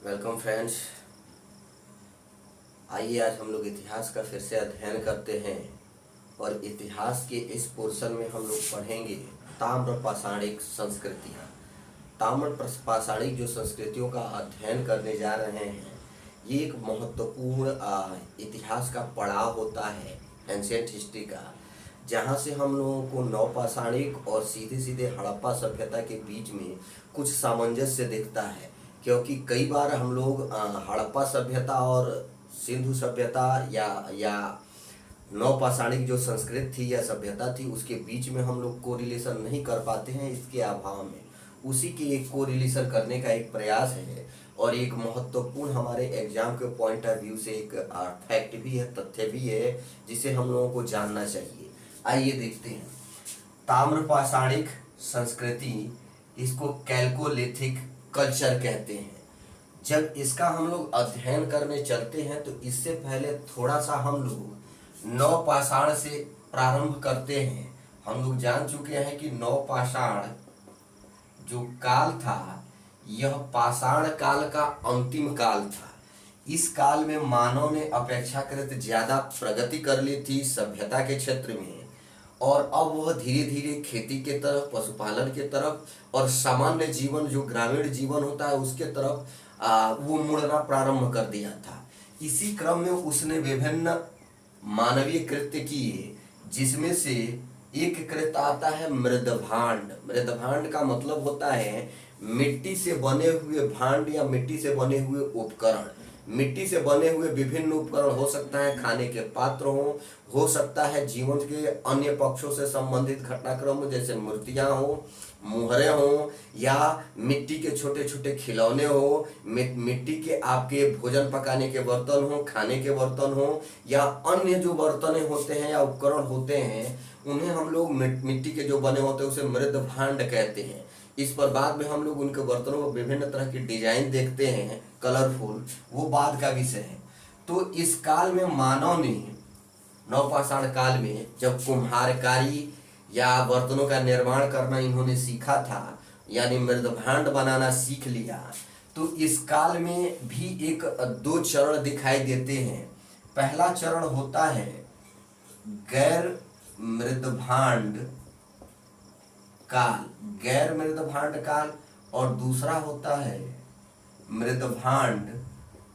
Welcome friends. आइए आज हम लोग इतिहास का फिर से अध्ययन करते हैं और इतिहास के इस पोर्शन में हम लोग पढ़ेंगे ताम्र पाषाणिक संस्कृतियाँ। ताम्र पाषाणिक जो संस्कृतियों का अध्ययन करने जा रहे हैं, ये एक महत्वपूर्ण इतिहास का पड़ाव होता है एंशिएंट हिस्ट्री का, जहाँ से हम लोगों को नवपाषाणिक और सीधे सीधे हड़प्पा सभ्यता के बीच में कुछ सामंजस्य दिखता है। क्योंकि कई बार हम लोग हड़प्पा सभ्यता और सिंधु सभ्यता या नवपाषाणिक जो संस्कृत थी या सभ्यता थी, उसके बीच में हम लोग कोरिलेशन नहीं कर पाते हैं। इसके अभाव में उसी के एक कोरिलेशन करने का एक प्रयास है और एक महत्वपूर्ण हमारे एग्जाम के पॉइंट ऑफ व्यू से एक फैक्ट भी है, तथ्य भी है, जिसे हम लोगों को जानना चाहिए। आइए देखते हैं ताम्र पाषाणिक संस्कृति, इसको कैल्कोलिथिक कल्चर कहते हैं। जब इसका हम लोग अध्ययन करने चलते हैं तो इससे पहले थोड़ा सा हम लोग नवपाषाण से प्रारंभ करते हैं। हम लोग जान चुके हैं कि नवपाषाण जो काल था, यह पाषाण काल का अंतिम काल था। इस काल में मानव ने अपेक्षाकृत ज्यादा प्रगति कर ली थी सभ्यता के क्षेत्र में, और अब वह धीरे धीरे खेती के तरफ, पशुपालन के तरफ और सामान्य जीवन जो ग्रामीण जीवन होता है उसके तरफ वो मुड़ना प्रारंभ कर दिया था। इसी क्रम में उसने विभिन्न मानवीय कृत्य किए, जिसमें से एक कृत्य आता है मृदभांड। मृदभांड का मतलब होता है मिट्टी से बने हुए भांड या मिट्टी से बने हुए उपकरण। मिट्टी से बने हुए विभिन्न उपकरण, हो सकता है खाने के पात्र हो सकता है जीवन के अन्य पक्षों से संबंधित घटनाक्रम हो, जैसे मूर्तियां हो, मुहरे हो, या मिट्टी के छोटे छोटे खिलौने हो, मिट्टी के आपके भोजन पकाने के बर्तन हो, खाने के बर्तन हो, या अन्य जो बर्तन होते हैं या उपकरण होते हैं, उन्हें हम लोग मिट्टी के जो बने होते हैं उसे मृद भांड कहते हैं। इस पर बाद में हम लोग उनके बर्तनों में विभिन्न तरह की डिजाइन देखते हैं, कलरफुल, वो बाद का विषय है। तो इस काल में मानव ने, नवपाषाण काल में, जब कुम्हारकारी या बर्तनों का निर्माण करना इन्होंने सीखा था, यानी मृदभांड बनाना सीख लिया, तो इस काल में भी एक दो चरण दिखाई देते हैं। पहला चरण होता है गैर मृदभांड काल, गैर मृदभांड काल, और दूसरा होता है मृदभांड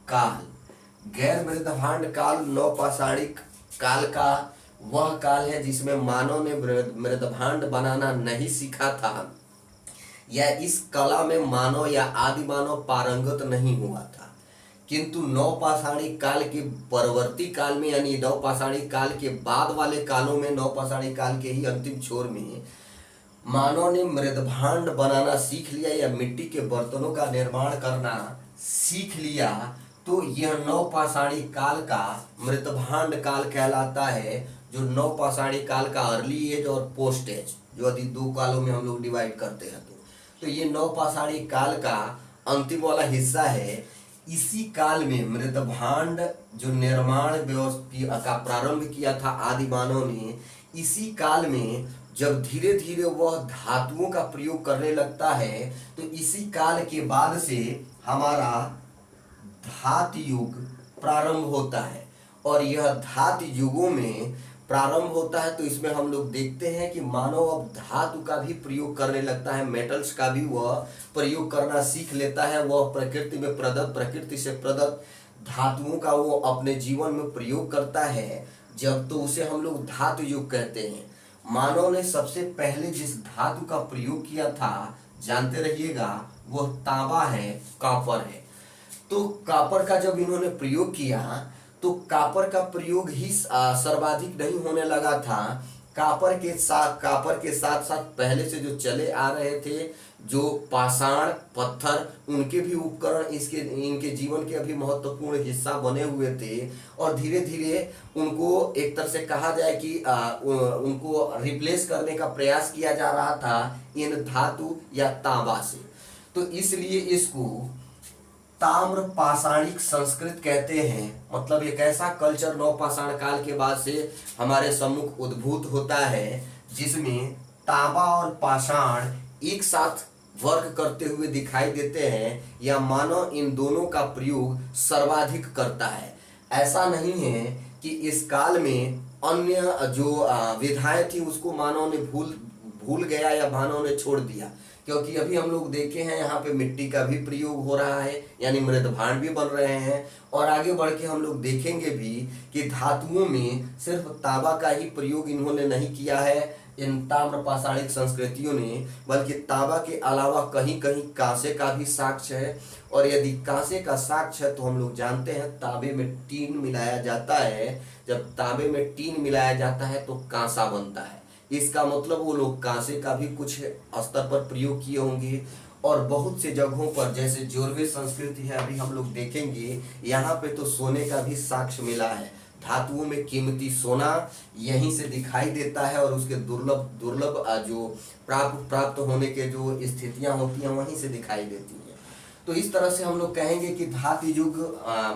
काल। गैर मृदभांड काल नवपाषाणिक काल का वह काल है जिसमें मानव ने मृदभांड बनाना नहीं सीखा था, या इस कला में मानव या आदि मानव पारंगत नहीं हुआ था। किंतु नवपाषाणिक काल के परवर्ती काल में, यानी नवपाषाणिक काल के बाद वाले कालों में, नवपाषाणिक काल के ही अंतिम छोर में मानव ने मृदभांड बनाना सीख लिया या मिट्टी के बर्तनों का निर्माण करना सीख लिया। तो यह नवपाषाणिक काल का मृदभांड काल कहलाता है, जो नवपाषाणिक काल का अर्ली एज और पोस्ट एज, जो यदि दो कालों में हम लोग डिवाइड करते हैं तो ये नवपाषाणिक काल का अंतिम वाला हिस्सा है। इसी काल में मृदभांड जो निर्माण व्यवस्था का प्रारंभ किया था आदि मानव ने, इसी काल में जब धीरे धीरे वह धातुओं का प्रयोग करने लगता है, तो इसी काल के बाद से हमारा धातु युग प्रारंभ होता है। और यह धातु युगों में प्रारंभ होता है तो इसमें हम लोग देखते हैं कि मानव अब धातु का भी प्रयोग करने लगता है, मेटल्स का भी वह प्रयोग करना सीख लेता है। वह प्रकृति में प्रदत्त, प्रकृति से प्रदत्त धातुओं का वो अपने जीवन में प्रयोग करता है, जब तो उसे हम लोग धातु युग कहते हैं। मानव ने सबसे पहले जिस धातु का प्रयोग किया था, जानते रहिएगा, वह तांबा है, कॉपर है। तो कॉपर का जब इन्होंने प्रयोग किया तो कॉपर का प्रयोग ही सर्वाधिक नहीं होने लगा था। कॉपर के साथ साथ पहले से जो चले आ रहे थे जो पाषाण पत्थर, उनके भी उपकरण इनके जीवन के अभी महत्वपूर्ण हिस्सा बने हुए थे, और धीरे धीरे उनको एक तरह से कहा जाए कि उनको रिप्लेस करने का प्रयास किया जा रहा था इन धातु या तांबा से। तो इसलिए इसको ताम्र पाषाणिक संस्कृत कहते हैं। मतलब एक ऐसा कल्चर नवपाषाण काल के बाद से हमारे सम्मुख उद्भूत होता है जिसमें तांबा और पाषाण एक साथ वर्क करते हुए दिखाई देते हैं या मानव इन दोनों का प्रयोग सर्वाधिक करता है। ऐसा नहीं है कि इस काल में अन्य जो विधाएं थी उसको मानव ने भूल गया या मानव ने छोड़ दिया, क्योंकि अभी हम लोग देखे हैं यहाँ पे मिट्टी का भी प्रयोग हो रहा है, यानी मृद भांड भी बन रहे हैं। और आगे बढ़ के हम लोग देखेंगे भी कि धातुओं में सिर्फ तांबा का ही प्रयोग इन्होंने नहीं किया है इन ताम्र पाषाणिक संस्कृतियों ने, बल्कि तांबा के अलावा कहीं कहीं कांसे का भी साक्ष्य है। और यदि कांसे का साक्ष्य है तो हम लोग जानते हैं तांबे में टीन मिलाया जाता है। जब तांबे में टीन मिलाया जाता है तो कांसा बनता है। इसका मतलब वो लोग कांसे का भी कुछ स्तर पर प्रयोग किए होंगे। और बहुत से जगहों पर, जैसे जोरवे संस्कृति है अभी हम लोग देखेंगे, यहाँ पे तो सोने का भी साक्ष्य मिला है। धातुओं में कीमती सोना यहीं से दिखाई देता है और उसके दुर्लभ दुर्लभ जो प्राप्त होने के जो स्थितियां होती हैं वहीं से दिखाई देती हैं। तो इस तरह से हम लोग कहेंगे कि धातु युग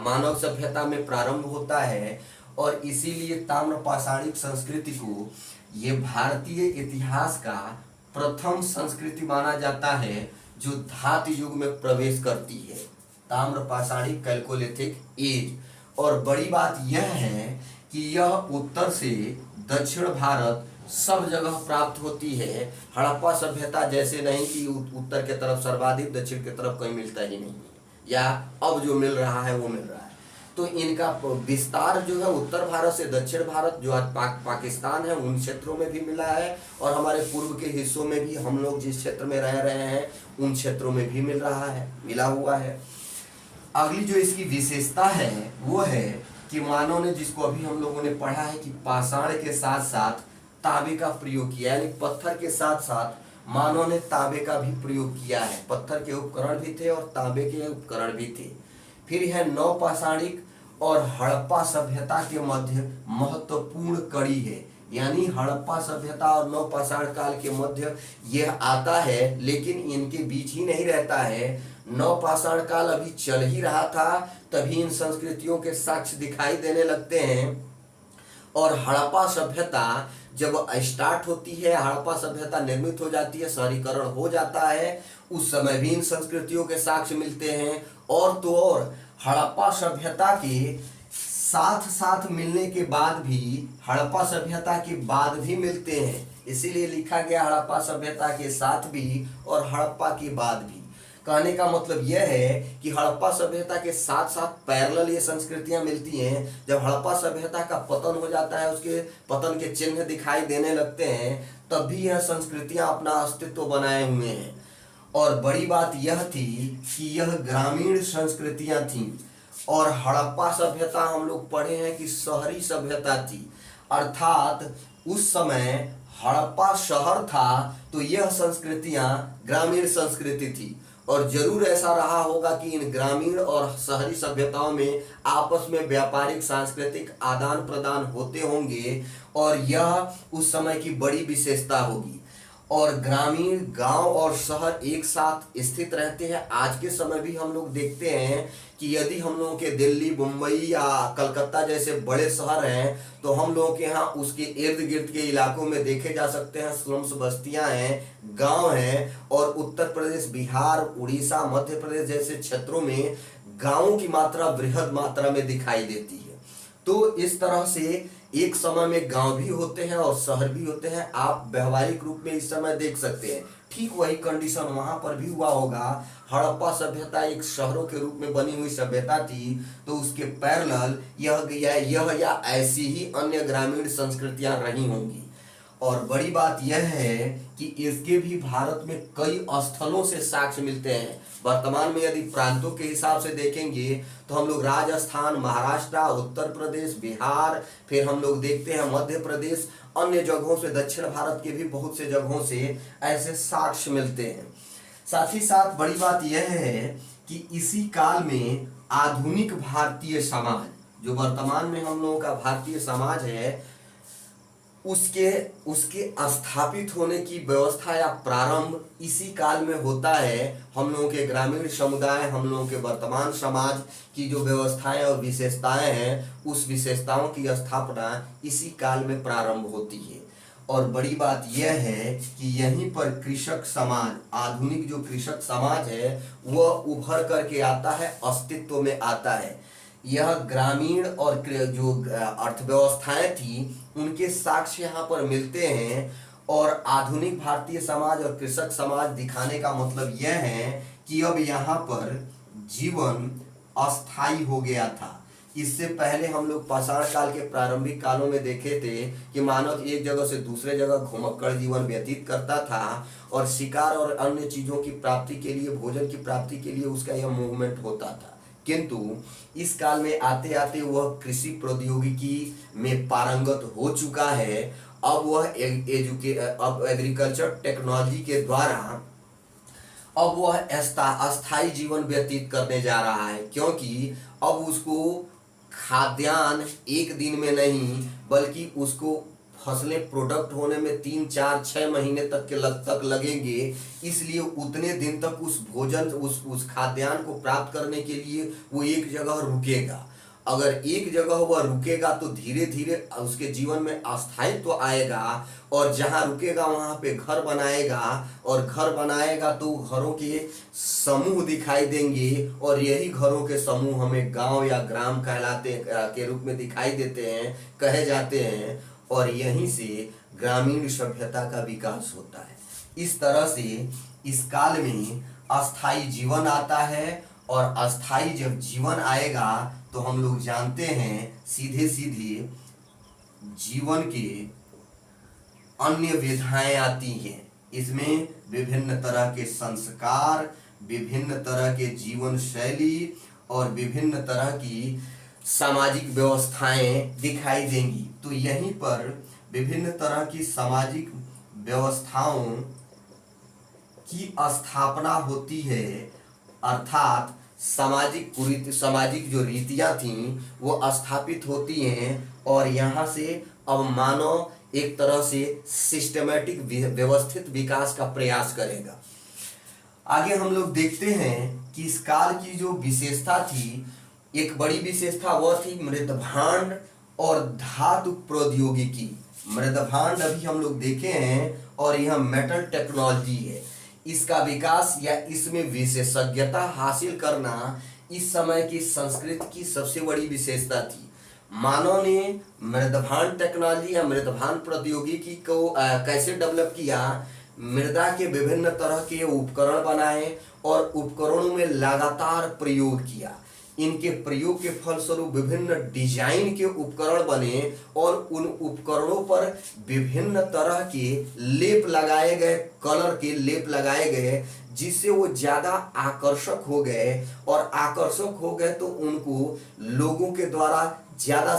मानव सभ्यता में प्रारंभ होता है और इसीलिए ताम्र पाषाणिक संस्कृति को ये भारतीय इतिहास का प्रथम संस्कृति माना जाता है जो धातु युग में प्रवेश करती है, ताम्र पाषाणिक कैल्कोलिथिक एज। और बड़ी बात यह है कि यह उत्तर से दक्षिण भारत सब जगह प्राप्त होती है। हड़प्पा सभ्यता जैसे नहीं कि उत्तर के तरफ सर्वाधिक, दक्षिण की तरफ कहीं मिलता ही नहीं है, या अब जो मिल रहा है वो मिल रहा है। तो इनका विस्तार जो है उत्तर भारत से दक्षिण भारत, जो आज पाकिस्तान है, उन क्षेत्रों में भी मिला है और हमारे पूर्व के हिस्सों में भी, हम लोग जिस क्षेत्र में रह रहे हैं उन क्षेत्रों में भी मिला हुआ है। अगली जो इसकी विशेषता है वो है कि मानव ने, जिसको अभी हम लोगों ने पढ़ा है कि पाषाण के साथ साथ तांबे का प्रयोग किया, यानी पत्थर के साथ साथ मानव ने तांबे का भी प्रयोग किया है। पत्थर के उपकरण भी थे और तांबे के उपकरण भी थे। फिर यह नव पाषाणिक और हड़प्पा सभ्यता के मध्य महत्वपूर्ण कड़ी है, यानी हड़प्पा सभ्यता और नव पाषाण काल के मध्य यह आता है, लेकिन इनके बीच ही नहीं रहता है। नव पाषाण काल अभी चल ही रहा था, तभी इन संस्कृतियों के साक्ष्य दिखाई देने लगते हैं। और हड़प्पा सभ्यता जब स्टार्ट होती है, हड़प्पा सभ्यता निर्मित हो जाती है, शहरीकरण हो जाता है, उस समय भी इन संस्कृतियों के साक्ष्य मिलते हैं। और तो और हड़प्पा सभ्यता के साथ साथ मिलने के बाद भी, हड़प्पा सभ्यता के बाद भी मिलते हैं, इसीलिए लिखा गया हड़प्पा सभ्यता के साथ भी और हड़प्पा के बाद भी। कहने का मतलब यह है कि हड़प्पा सभ्यता के साथ साथ पैरेलल ये संस्कृतियां मिलती हैं। जब हड़प्पा सभ्यता का पतन हो जाता है, उसके पतन के चिन्ह दिखाई देने लगते हैं, तब भी यह संस्कृतियां अपना अस्तित्व बनाए हुए हैं। और बड़ी बात यह थी कि यह ग्रामीण संस्कृतियां थीं और हड़प्पा सभ्यता हम लोग पढ़े हैं कि शहरी सभ्यता थी, अर्थात उस समय हड़प्पा शहर था तो यह संस्कृतियां ग्रामीण संस्कृति थी। और जरूर ऐसा रहा होगा कि इन ग्रामीण और शहरी सभ्यताओं में आपस में व्यापारिक सांस्कृतिक आदान प्रदान होते होंगे और यह उस समय की बड़ी विशेषता होगी। और ग्रामीण, गांव और शहर एक साथ स्थित रहते हैं। आज के समय भी हम लोग देखते हैं कि यदि हम लोगों के दिल्ली, मुंबई या कलकत्ता जैसे बड़े शहर हैं तो हम लोगों के यहाँ उसके इर्द गिर्द के इलाकों में देखे जा सकते हैं स्लम्स, बस्तियां हैं, गांव हैं। और उत्तर प्रदेश, बिहार, उड़ीसा, मध्य प्रदेश जैसे क्षेत्रों में गांवों की मात्रा बृहद मात्रा में दिखाई देती है। तो इस तरह से एक समय में गांव भी होते हैं और शहर भी होते हैं, आप व्यवहारिक रूप में इस समय देख सकते हैं। ठीक वही कंडीशन वहां पर भी हुआ होगा। हड़प्पा सभ्यता एक शहरों के रूप में बनी हुई सभ्यता थी, तो उसके पैरेलल यह या ऐसी ही अन्य ग्रामीण संस्कृतियां रही होंगी। और बड़ी बात यह है कि इसके भी भारत में कई स्थलों से साक्ष्य मिलते हैं। वर्तमान में यदि प्रांतों के हिसाब से देखेंगे तो हम लोग राजस्थान, महाराष्ट्र, उत्तर प्रदेश, बिहार, फिर हम लोग देखते हैं मध्य प्रदेश, अन्य जगहों से, दक्षिण भारत के भी बहुत से जगहों से ऐसे साक्ष्य मिलते हैं। साथ ही साथ बड़ी बात यह है कि इसी काल में आधुनिक भारतीय समाज, जो वर्तमान में हम लोगों का भारतीय समाज है, उसके स्थापित होने की व्यवस्था या प्रारंभ इसी काल में होता है। हम लोगों के ग्रामीण समुदाय, हम लोगों के वर्तमान समाज की जो व्यवस्थाएं और विशेषताएं हैं, उस विशेषताओं की स्थापना इसी काल में प्रारंभ होती है। और बड़ी बात यह है कि यहीं पर कृषक समाज, आधुनिक जो कृषक समाज है वह उभर करके आता है, अस्तित्व में आता है। यह ग्रामीण और जो अर्थव्यवस्थाएं थी उनके साक्ष्य यहाँ पर मिलते हैं। और आधुनिक भारतीय समाज और कृषक समाज दिखाने का मतलब यह है कि अब यहाँ पर जीवन अस्थाई हो गया था। इससे पहले हम लोग पाषाण काल के प्रारंभिक कालों में देखे थे कि मानव एक जगह से दूसरे जगह घुमक्कड़ जीवन व्यतीत करता था और शिकार और अन्य चीजों की प्राप्ति के लिए, भोजन की प्राप्ति के लिए उसका यह मूवमेंट होता था। किंतु इस काल में आते आते वह कृषि प्रौद्योगिकी में पारंगत हो चुका है। अब वह अब एग्रीकल्चर टेक्नोलॉजी के द्वारा अब वह अस्थाई जीवन व्यतीत करने जा रहा है, क्योंकि अब उसको खाद्यान्न एक दिन में नहीं बल्कि उसको फसलें प्रोडक्ट होने में 3, 4, 6 महीने तक लगेंगे। इसलिए उतने दिन तक उस भोजन उस खाद्यान्न को प्राप्त करने के लिए वो एक जगह रुकेगा। अगर एक जगह वह रुकेगा तो धीरे धीरे उसके जीवन में अस्थायित्व आएगा और जहां रुकेगा वहां पे घर बनाएगा और घर बनाएगा तो घरों के समूह दिखाई देंगे और यही घरों के समूह हमें गांव या ग्राम कहलाते के रूप में दिखाई देते हैं, कहे जाते हैं। और यहीं से ग्रामीण सभ्यता का विकास होता है। इस तरह से इस काल में अस्थाई जीवन आता है और अस्थाई जब जीवन आएगा तो हम लोग जानते हैं सीधे सीधे जीवन के अन्य विधाएं आती हैं। इसमें विभिन्न तरह के संस्कार, विभिन्न तरह के जीवन शैली और विभिन्न तरह की सामाजिक व्यवस्थाएं दिखाई देंगी। तो यहीं पर विभिन्न तरह की सामाजिक व्यवस्थाओं की स्थापना होती है, अर्थात सामाजिक जो रीतियां थीं वो स्थापित होती हैं और यहाँ से अब मानव एक तरह से सिस्टमैटिक व्यवस्थित विकास का प्रयास करेगा। आगे हम लोग देखते हैं कि इस काल की जो विशेषता थी, एक बड़ी विशेषता वह थी मृदभांड और धातु प्रौद्योगिकी। मृदभांड अभी हम लोग देखे हैं और यह मेटल टेक्नोलॉजी है। इसका विकास या इसमें विशेषज्ञता हासिल करना इस समय की संस्कृति की सबसे बड़ी विशेषता थी। मानव ने मृदभांड टेक्नोलॉजी या मृदभांड प्रौद्योगिकी को कैसे डेवलप किया, मृदा के विभिन्न तरह के उपकरण बनाए और उपकरणों में लगातार प्रयोग किया। इनके प्रयोग के फलस्वरूप विभिन्न डिजाइन के उपकरण बने और उन उपकरणों पर विभिन्न तरह के लेप लगाए गए, कलर के लेप लगाए गए, जिससे वो ज्यादा आकर्षक हो गए और आकर्षक हो गए तो उनको लोगों के द्वारा ज्यादा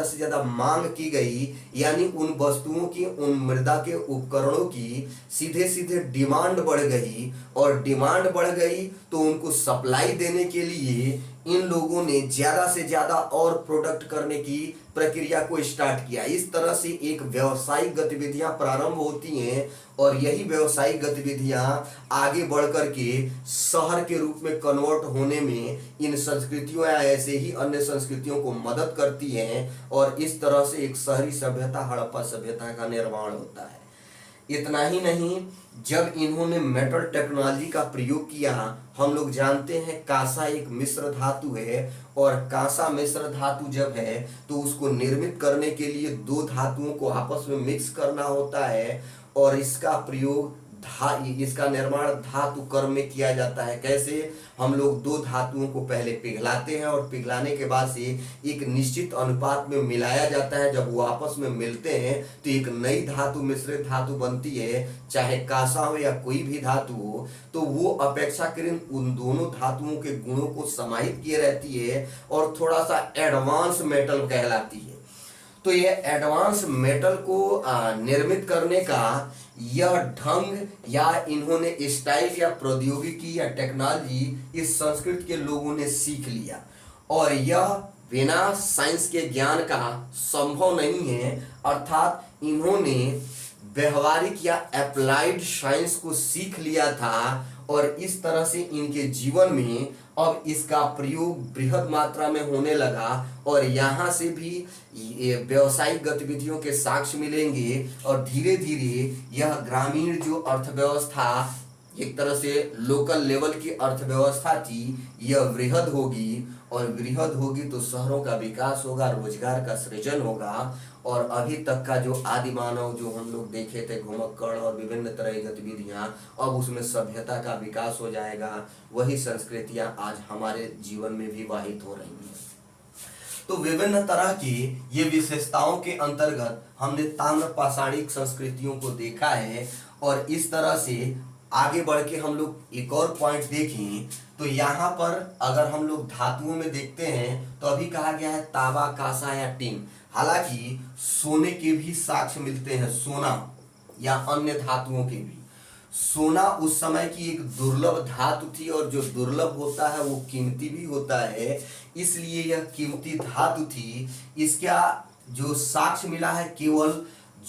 से ज्यादा मांग की गई। यानी उन वस्तुओं की, उन मृदा के उपकरणों की सीधे सीधे डिमांड बढ़ गई और डिमांड बढ़ गई तो उनको सप्लाई देने के लिए इन लोगों ने ज्यादा से ज्यादा और प्रोडक्ट करने की प्रक्रिया को स्टार्ट किया। इस तरह से एक व्यावसायिक गतिविधियां प्रारंभ होती हैं और यही व्यावसायिक गतिविधियां आगे बढ़ करके शहर के रूप में कन्वर्ट होने में इन संस्कृतियों या ऐसे ही अन्य संस्कृतियों को मदद करती हैं और इस तरह से एक शहरी सभ्यता, हड़प्पा सभ्यता का निर्माण होता है। इतना ही नहीं, जब इन्होंने मेटल टेक्नोलॉजी का प्रयोग किया, हम लोग जानते हैं कांसा एक मिश्र धातु है और कांसा मिश्र धातु जब है तो उसको निर्मित करने के लिए दो धातुओं को आपस में मिक्स करना होता है और इसका निर्माण धातु कर्म में किया जाता है। कैसे? हम लोग दो धातुओं को पहले पिघलाते हैं और पिघलाने के बाद से एक निश्चित अनुपात में मिलाया जाता है। जब वो आपस में मिलते हैं तो एक नई धातु, मिश्रित धातु बनती है। चाहे कांसा हो या कोई भी धातु हो, तो वो अपेक्षाकृत उन दोनों धातुओं के गुणों को समाहित किए रहती है और थोड़ा सा एडवांस मेटल कहलाती है। तो ये एडवांस मेटल को निर्मित करने का यह ढंग या इन्होंने स्टाइल या प्रौद्योगिकी या टेक्नोलॉजी इस संस्कृत के लोगों ने सीख लिया और यह बिना साइंस के ज्ञान का संभव नहीं है। अर्थात इन्होंने व्यवहारिक या अप्लाइड साइंस को सीख लिया था और इस तरह से इनके जीवन में अब इसका प्रयोग बृहद मात्रा में होने लगा और यहाँ से भी ये व्यावसायिक गतिविधियों के साक्ष्य मिलेंगे और धीरे धीरे यह ग्रामीण जो अर्थव्यवस्था एक तरह से लोकल लेवल की अर्थव्यवस्था थी यह वृहद होगी और वृहद होगी तो शहरों का विकास होगा, रोजगार का सृजन होगा और अभी तक का जो आदि मानव जो हम लोग देखे थे घुमक्कड़ और विभिन्न तरह की गतिविधियां अब उसमें सभ्यता का विकास हो जाएगा। वही संस्कृतियां आज हमारे जीवन में भी वाहित हो रही हैं। तो विभिन्न तरह की ये विशेषताओं के अंतर्गत हमने ताम्र पाषाणिक संस्कृतियों को देखा है और इस तरह से आगे बढ़ के हम लोग एक और पॉइंट देखें तो यहाँ पर अगर हम लोग धातुओं में देखते हैं तो अभी कहा गया है तांबा, कांसा या टिन। हालांकि सोने के भी साक्ष्य मिलते हैं, सोना या अन्य धातुओं के भी। सोना उस समय की एक दुर्लभ धातु थी और जो दुर्लभ होता है वो कीमती भी होता है, इसलिए यह कीमती धातु थी। इसका जो साक्ष्य मिला है केवल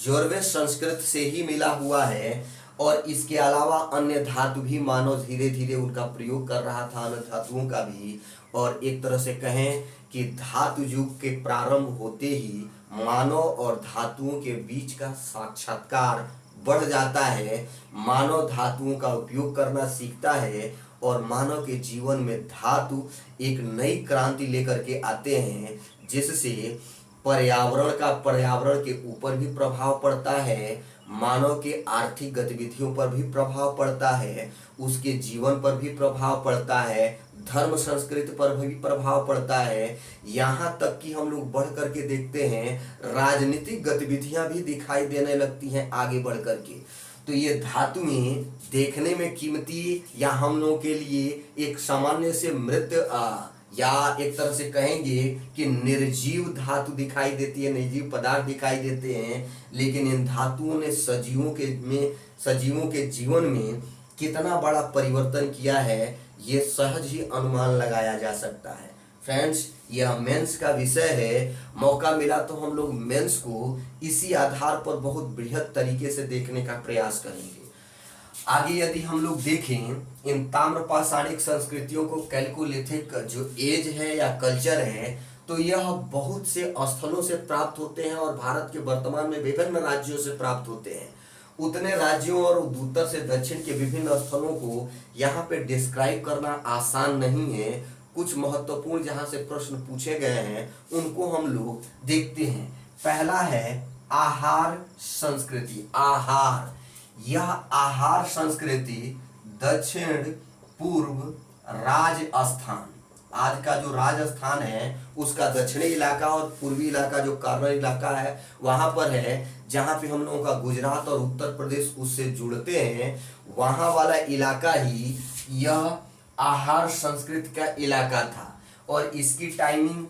जोरवे संस्कृत से ही मिला हुआ है और इसके अलावा अन्य धातु भी मानव धीरे धीरे उनका प्रयोग कर रहा था, अन्य धातुओं का भी। और एक तरह से कहें कि धातु युग के प्रारंभ होते ही मानव और धातुओं के बीच का साक्षात्कार बढ़ जाता है। मानव धातुओं का उपयोग करना सीखता है और मानव के जीवन में धातु एक नई क्रांति लेकर के आते हैं जिससे पर्यावरण के ऊपर भी प्रभाव पड़ता है, मानव के आर्थिक गतिविधियों पर भी प्रभाव पड़ता है, उसके जीवन पर भी प्रभाव पड़ता है, धर्म संस्कृति पर भी प्रभाव पड़ता है। यहाँ तक कि हम लोग बढ़ करके देखते हैं राजनीतिक गतिविधियां भी दिखाई देने लगती हैं आगे बढ़ करके। तो ये धातुएं देखने में कीमती या हम लोगों के लिए एक सामान्य से मृत या एक तरह से कहेंगे कि निर्जीव धातु दिखाई देती है, निर्जीव पदार्थ दिखाई देते हैं, लेकिन इन धातुओं ने सजीवों के जीवन में कितना बड़ा परिवर्तन किया है ये सहज ही अनुमान लगाया जा सकता है। फ्रेंड्स, यह मेंस का विषय है। मौका मिला तो हम लोग मेंस को इसी आधार पर बहुत बृहद तरीके से देखने का प्रयास करेंगे। आगे यदि हम लोग देखें इन ताम्र पाषाणिक संस्कृतियों को कैल्कोलिथिक जो एज है या कल्चर है तो यह बहुत से स्थलों से प्राप्त होते हैं और भारत के वर्तमान में विभिन्न राज्यों से प्राप्त होते हैं। उतने राज्यों और उत्तर से दक्षिण के विभिन्न स्थलों को यहाँ पे डिस्क्राइब करना आसान नहीं है। कुछ महत्वपूर्ण जहाँ से प्रश्न पूछे गए हैं उनको हम लोग देखते हैं। पहला है आहार संस्कृति। आहार, यह आहार संस्कृति दक्षिण पूर्व राजस्थान, आज का जो राजस्थान है उसका दक्षिणी इलाका और पूर्वी इलाका जो कार्नर इलाका है वहां पर है, जहां पे हम लोगों का गुजरात और उत्तर प्रदेश उससे जुड़ते हैं, वहां वाला इलाका ही यह आहार संस्कृति का इलाका था। और इसकी टाइमिंग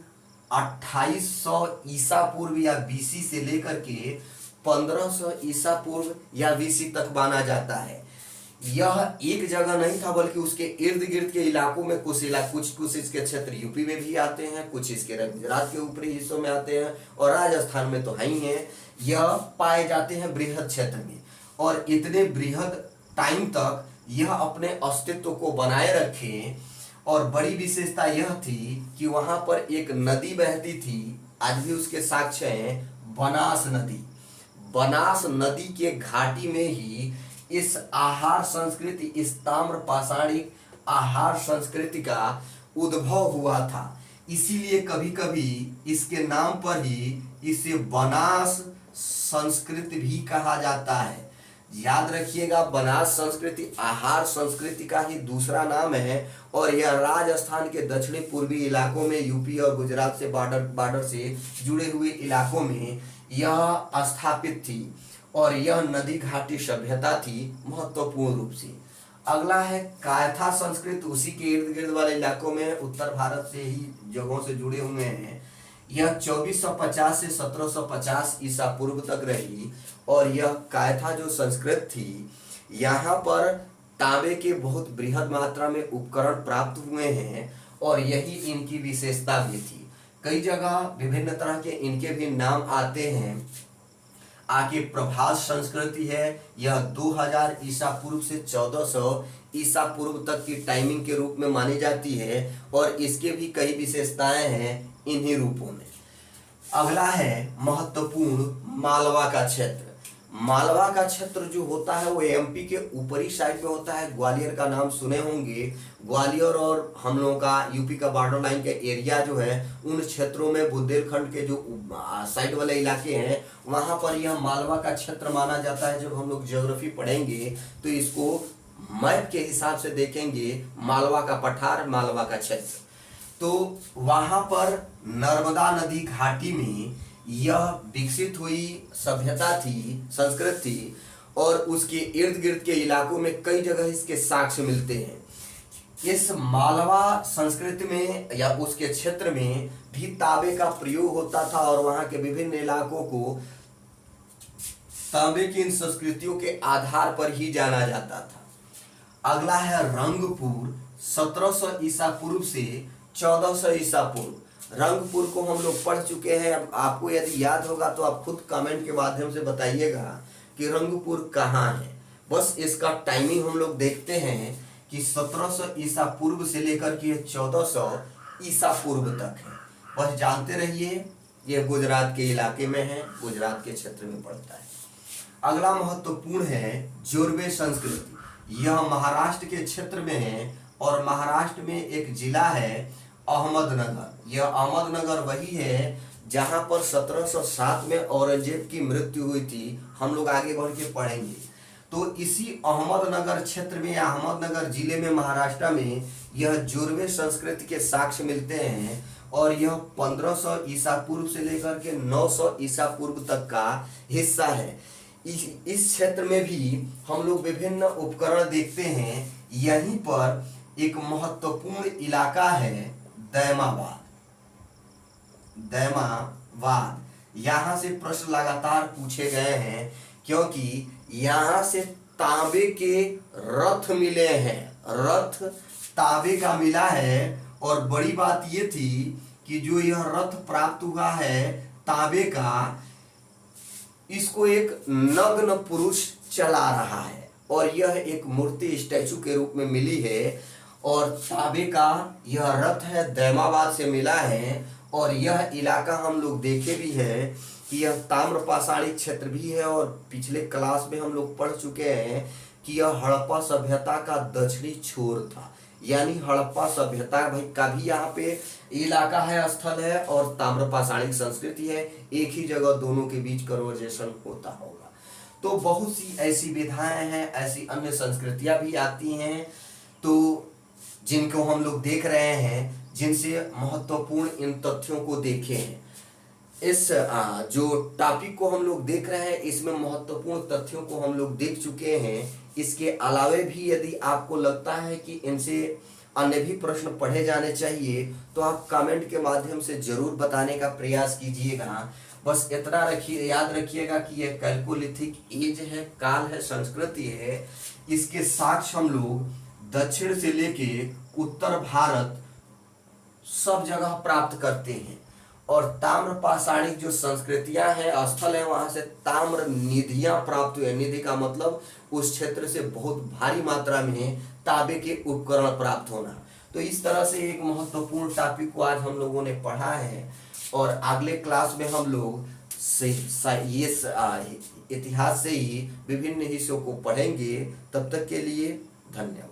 2800 ईसा पूर्व या बीसी से लेकर के 1500 ईसा पूर्व या बीसी तक माना जाता है। यह एक जगह नहीं था बल्कि उसके इर्द गिर्द के इलाकों में कुछ इसके क्षेत्र यूपी में भी आते हैं, कुछ इसके गुजरात के ऊपरी हिस्सों में आते हैं और राजस्थान में तो है ही है। यह पाए जाते हैं बृहद क्षेत्र में और इतने बृहद टाइम तक यह अपने अस्तित्व को बनाए रखे। और बड़ी विशेषता यह थी कि वहां पर एक नदी बहती थी, आज भी उसके साक्ष्य हैं, बनास नदी। बनास नदी के घाटी में ही इस आहार संस्कृति, इस ताम्र पाषाणिक आहार संस्कृति का उद्भव हुआ था। इसीलिए कभी कभी इसके नाम पर ही इसे बनास संस्कृति भी कहा जाता है। याद रखिएगा, बनास संस्कृति आहार संस्कृति का ही दूसरा नाम है और यह राजस्थान के दक्षिणी पूर्वी इलाकों में, यूपी और गुजरात से बॉर्डर से जुड़े हुए इलाकों में यह स्थापित थी और यह नदी घाटी सभ्यता थी महत्वपूर्ण रूप से। अगला है कायथा संस्कृति, उसी के इर्द गिर्द वाले इलाकों में उत्तर भारत से ही जगहों से जुड़े हुए हैं। यह 2450 से 1750 ईसा पूर्व तक रही और यह कायथा जो संस्कृत थी, यहाँ पर तांबे के बहुत बृहद मात्रा में उपकरण प्राप्त हुए हैं और यही इनकी विशेषता भी थी। कई जगह विभिन्न तरह के इनके भी नाम आते हैं। आगे प्रभास संस्कृति है, यह 2000 ईसा पूर्व से 1400 ईसा पूर्व तक की टाइमिंग के रूप में मानी जाती है और इसके भी कई विशेषताएं हैं इन्हीं रूपों में। अगला है महत्वपूर्ण मालवा का क्षेत्र। मालवा का क्षेत्र जो होता है वो एमपी के ऊपरी साइड में होता है। ग्वालियर का नाम सुने होंगे। ग्वालियर और हम लोगों का यूपी का बॉर्डर लाइन के एरिया जो है उन क्षेत्रों में बुंदेलखंड के जो साइड वाले इलाके हैं वहां पर यह मालवा का क्षेत्र माना जाता है। जब हम लोग ज्योग्राफी पढ़ेंगे तो इसको मैप के हिसाब से देखेंगे, मालवा का पठार, मालवा का क्षेत्र। तो वहां पर नर्मदा नदी घाटी में यह विकसित हुई सभ्यता थी, संस्कृति थी और उसके इर्द गिर्द के इलाकों में कई जगह इसके साक्ष्य मिलते हैं। इस मालवा संस्कृति में या उसके क्षेत्र में भी तांबे का प्रयोग होता था और वहां के विभिन्न इलाकों को तांबे की इन संस्कृतियों के आधार पर ही जाना जाता था। अगला है रंगपुर। 1700 ईसा पूर्व से 1400 ईसा पूर्व। रंगपुर को हम लोग पढ़ चुके हैं। अब आपको यदि याद होगा तो आप खुद कमेंट के माध्यम से बताइएगा कि रंगपुर कहाँ है। बस इसका टाइमिंग हम लोग देखते हैं कि 1700 ईसा पूर्व से लेकर के 1400 ईसा पूर्व तक है। बस जानते रहिए यह गुजरात के इलाके में है, गुजरात के क्षेत्र में पड़ता है। अगला महत्वपूर्ण है जोरवे संस्कृति। यह महाराष्ट्र के क्षेत्र में है और महाराष्ट्र में एक जिला है अहमदनगर। यह अहमदनगर वही है जहां पर 1707 में औरंगजेब की मृत्यु हुई थी। हम लोग आगे बढ़ के पढ़ेंगे। तो इसी अहमदनगर क्षेत्र में या अहमदनगर जिले में महाराष्ट्र में यह जोरवे संस्कृति के साक्ष्य मिलते हैं और यह 1500 ईसा पूर्व से लेकर के 900 ईसा पूर्व तक का हिस्सा है। इस क्षेत्र में भी हम लोग विभिन्न उपकरण देखते हैं। यहीं पर एक महत्वपूर्ण इलाका है दैमाबाद। यहाँ से प्रश्न लगातार पूछे गए हैं क्योंकि यहाँ से तांबे के रथ मिले हैं। रथ तांबे का मिला है और बड़ी बात ये थी कि जो यह रथ प्राप्त हुआ है तांबे का, इसको एक नग्न पुरुष चला रहा है और यह एक मूर्ति स्टैचू के रूप में मिली है और तांबे का यह रथ है दैमाबाद से मिला है। और यह इलाका हम लोग देखे भी है कि यह ताम्रपाषाणी क्षेत्र भी है और पिछले क्लास में हम लोग पढ़ चुके हैं कि यह हड़प्पा सभ्यता का दक्षिणी छोर था। यानी हड़प्पा सभ्यता भाई का भी यहाँ पे इलाका है, स्थल है और ताम्रपाषाणी संस्कृति है। एक ही जगह दोनों के बीच कन्वर्जेशन होता होगा। तो बहुत सी ऐसी विधाएं हैं, ऐसी अन्य संस्कृतियां भी आती हैं तो जिनको हम लोग देख रहे हैं, जिनसे महत्वपूर्ण इन तथ्यों को देखे हैं। इस जो टॉपिक को हम लोग देख रहे हैं इसमें महत्वपूर्ण तथ्यों को हम लोग देख चुके हैं। इसके अलावे भी यदि आपको लगता है कि इनसे अन्य भी प्रश्न पढ़े जाने चाहिए तो आप कमेंट के माध्यम से जरूर बताने का प्रयास कीजिएगा। बस इतना रखिए, याद रखिएगा कि यह कैल्कोलिथिक एज है, काल है, संस्कृति है। इसके साक्ष्य हम लोग दक्षिण से लेके उत्तर भारत सब जगह प्राप्त करते हैं और ताम्रपाषाणी जो संस्कृतियां हैं, स्थल है, वहां से ताम्र निधियां प्राप्त हुए। निधि का मतलब उस क्षेत्र से बहुत भारी मात्रा में तांबे के उपकरण प्राप्त होना। तो इस तरह से एक महत्वपूर्ण टॉपिक को आज हम लोगों ने पढ़ा है और अगले क्लास में हम लोग ये इतिहास से ही विभिन्न हिस्सों को पढ़ेंगे। तब तक के लिए धन्यवाद।